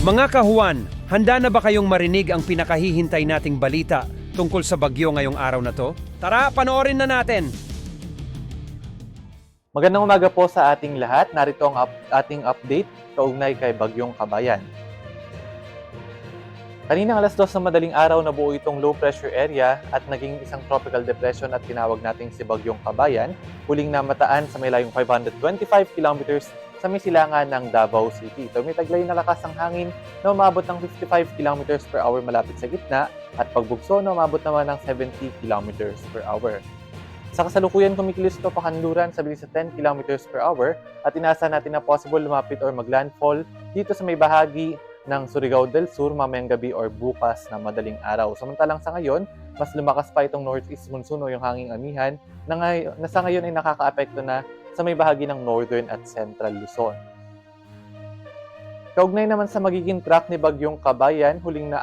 Mga kahuan, handa na ba kayong marinig ang pinakahihintay nating balita tungkol sa bagyo ngayong araw na to? Tara, panoorin na natin! Magandang umaga po sa ating lahat. Narito ang ating update kaugnay kay Bagyong Kabayan. Kaninang alas 2 ng madaling araw nabuo itong low pressure area at naging isang tropical depression at tinawag nating si Bagyong Kabayan, huling namataan sa may layong 525 kilometers sa may silangan ng Davao City. Ito may taglay na lakas ng hangin na umabot ng 55 kilometers per hour malapit sa gitna at pagbugso na umabot naman ng 70 kilometers per hour. Sa kasalukuyan kumikilos ito pakanluran sa bilis sa 10 kilometers per hour at inaasahan natin na possible lumapit or maglandfall dito sa may bahagi ng Surigao del Sur mamayang gabi or bukas na madaling araw. Samantalang sa ngayon, mas lumakas pa itong northeast monsoon o yung hanging amihan na sa ngayon ay nakakaapekto na sa may bahagi ng northern at central Luzon. Kaugnay naman sa magiging track ni Bagyong Kabayan, huling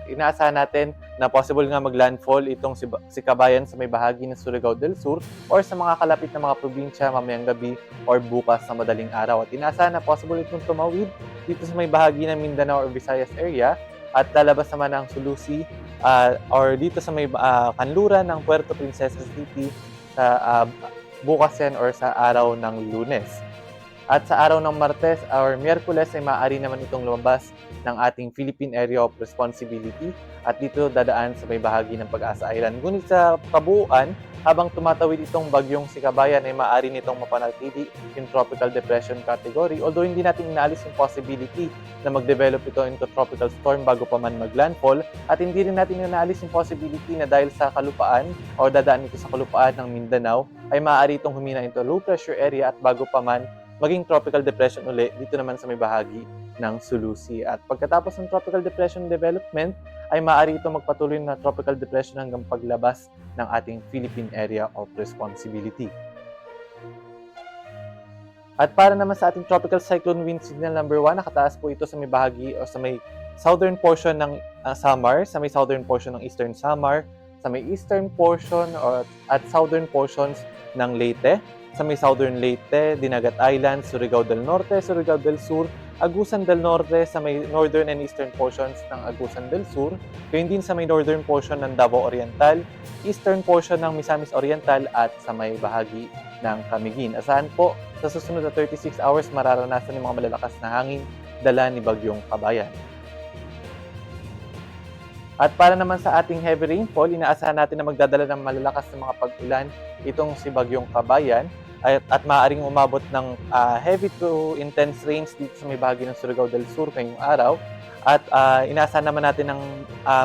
inaasahan natin na possible nga maglandfall itong si Kabayan sa may bahagi ng Surigao del Sur or sa mga kalapit na mga probinsya mamayang gabi or bukas sa madaling araw. At inaasahan na possible itong tumawid dito sa may bahagi ng Mindanao or Visayas area at lalabas naman ang Sulusi or dito sa may kanluran ng Puerto Princesa City sa bukas yan or sa araw ng Lunes. At sa araw ng Martes or Miyerkules ay maaari naman itong lumabas ng ating Philippine Area of Responsibility at dito dadaan sa may bahagi ng Pag-asa Island. Ngunit sa kabuuan, habang tumatawid itong bagyong si Kabayan ay maaari nitong mapanatili yung tropical depression category, although hindi natin inaalis yung possibility na mag-develop ito into tropical storm bago pa man mag-landfall, at hindi rin natin inaalis yung possibility na dahil sa kalupaan o dadaan ito sa kalupaan ng Mindanao ay maaari itong humina into low pressure area at bago pa man maging tropical depression uli dito naman sa may bahagi ng Sulusi. At pagkatapos ng tropical depression development, ay maaari itong magpatuloy na tropical depression hanggang paglabas ng ating Philippine Area of Responsibility. At para naman sa ating tropical cyclone wind signal number 1, nakataas po ito sa may bahagi o sa may southern portion ng Samar, sa may southern portion ng Eastern Samar, sa may eastern portion at southern portions ng Leyte, sa may Southern Leyte, Dinagat Island, Surigao del Norte, Surigao del Sur, Agusan del Norte, sa may northern and eastern portions ng Agusan del Sur, gayon din sa may northern portion ng Davao Oriental, eastern portion ng Misamis Oriental at sa may bahagi ng Camiguin. Asahan po, sa susunod na 36 hours mararanasan yung mga malalakas na hangin dala ni Bagyong Kabayan. At para naman sa ating heavy rainfall, inaasahan natin na magdadala ng malalakas na mga pag-ulan itong si Bagyong Kabayan at maaaring umabot ng heavy to intense rains dito sa may bahagi ng Surigao del Sur ngayong araw. At inaasahan naman natin ng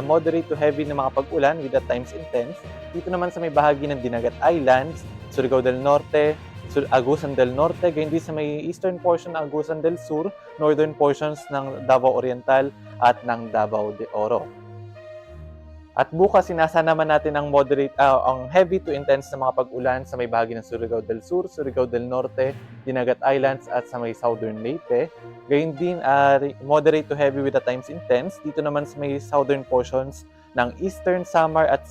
moderate to heavy na mga pag-ulan with at times intense dito naman sa may bahagi ng Dinagat Islands, Surigao del Norte, Agusan del Norte, gayon din sa may eastern portion ng Agusan del Sur, northern portions ng Davao Oriental at ng Davao de Oro. At bukas, inaasahan naman natin ang ang heavy to intense na mga pag-ulan sa may bahagi ng Surigao del Sur, Surigao del Norte, Dinagat Islands at sa may Southern Leyte. Gayun din, moderate to heavy with at times intense dito naman sa may southern portions ng Eastern Samar at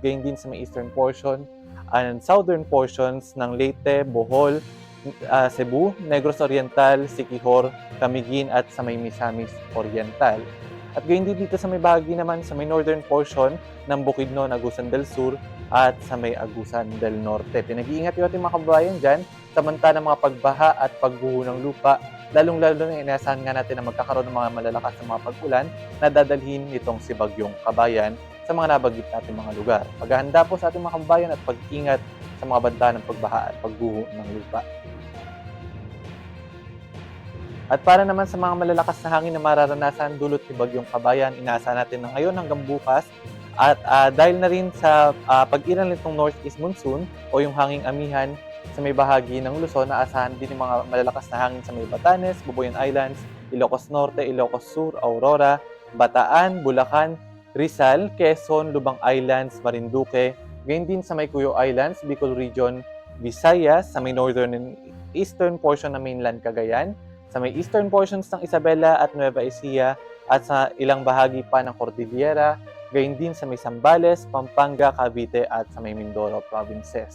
gayun din sa may eastern portion and southern portions ng Leyte, Bohol, Cebu, Negros Oriental, Siquijor, Camiguin at sa may Misamis Oriental. At gayon din dito sa may bahagi naman sa may northern portion ng Bukidnon, Agusan del Sur at sa may Agusan del Norte. Pinag-iingat yung ating mga kababayan dyan samanta ng mga pagbaha at pagguho ng lupa. Lalong-lalo na inaasahan nga natin na magkakaroon ng mga malalakas na mga pag-ulan na dadalhin nitong si Bagyong Kabayan sa mga nabanggit natin mga lugar. Paghahanda po sa ating mga kababayan at pag-ingat sa mga banta ng pagbaha at pagguho ng lupa. At para naman sa mga malalakas na hangin na mararanasan dulot ni Bagyong Kabayan, inaasahan natin na ngayon hanggang bukas. At dahil na rin sa pag-iral nitong northeast monsoon o yung hanging amihan sa may bahagi ng Luzon, naasahan din yung mga malalakas na hangin sa may Batanes, Bubuyan Islands, Ilocos Norte, Ilocos Sur, Aurora, Bataan, Bulacan, Rizal, Quezon, Lubang Islands, Marinduque, gayon din sa may Cuyo Islands, Bicol Region, Visayas, sa may northern and eastern portion ng mainland Cagayan, sa may eastern portions ng Isabela at Nueva Ecija at sa ilang bahagi pa ng Cordillera, gayon din sa may Zambales, Pampanga, Cavite at sa may Mindoro provinces.